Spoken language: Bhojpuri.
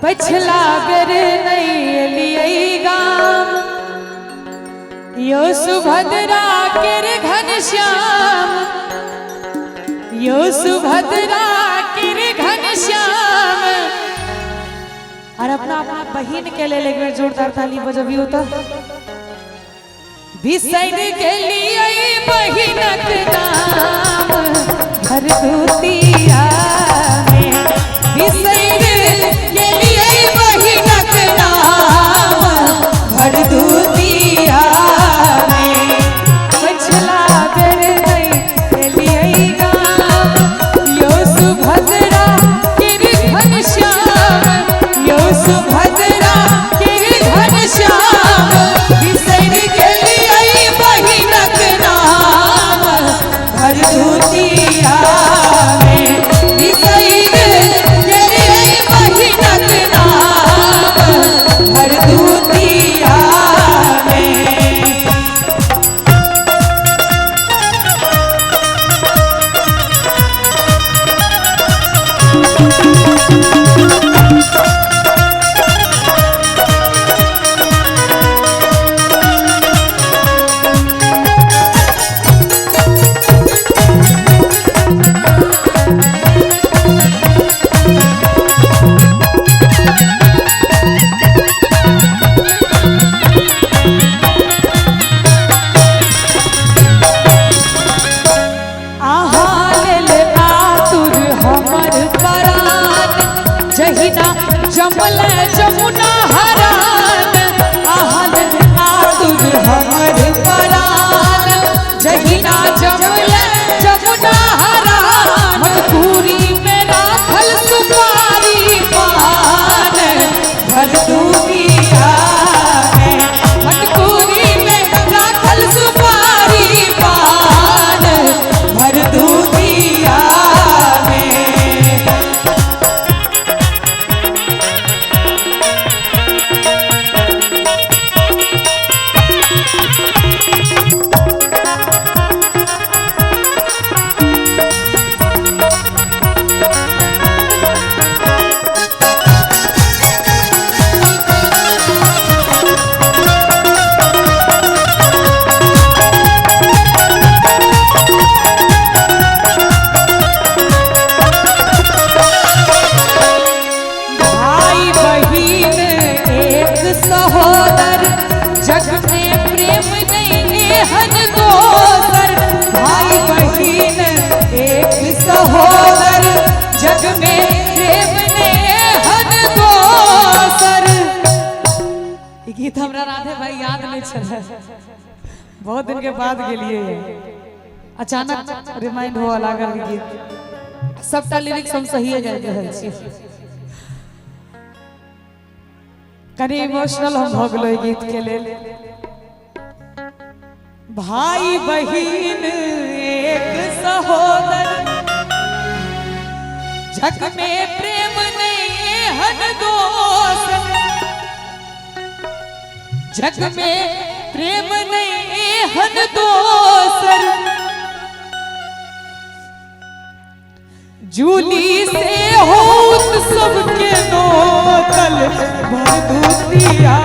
पछला बेर नहीं लिए गाम यो सुभद्रा के घनश्याम यो सुभद्रा के घनश्याम। और अपना अपना बहन के ले लेकर जोरदार ताली बजबी होता बिसर गेलिए बहिनक नाम घर दूतिया में बिसर गेलिए बहिनक नाम घर दूतिया में। पछला बेर नहीं गेलिए गाम यो सुभद्रा के घनश्याम यो सुभद्रा के घनश्याम। बिसर गेलिए बहिनक नाम घर दूतिया में बिसर गेलिए बहिनक नाम घर दूतिया में। जहिना जमल जमुना हरान आहल आतुर हमर परान जहिना जमल जमुना हरान। मटकूरी में राखल सुपारी पान घर दूतिया में मटकूरी में राखल सुपारी पान घर दूतिया में। सहोदर जग में प्रेम नहीं हन दोसर भाई बहिन एक सहोदर जग में प्रेम नहीं हन दोसर। गीत हमरा राधे भाई याद नहीं चला बहुत दिन के बाद गेलिए अचानक रिमाइंड हुआ लागल गीत सबटा लिरिक्स हम सही जाय रहल छी कनी इमोशनल हम हो गए गीत के लेल। भाई बहिन एक सहोदर जग में प्रेम नहीं हन दोसर जग में प्रेम नहीं हन दोसर। जूली से होत सबके नोतल भर दूतिया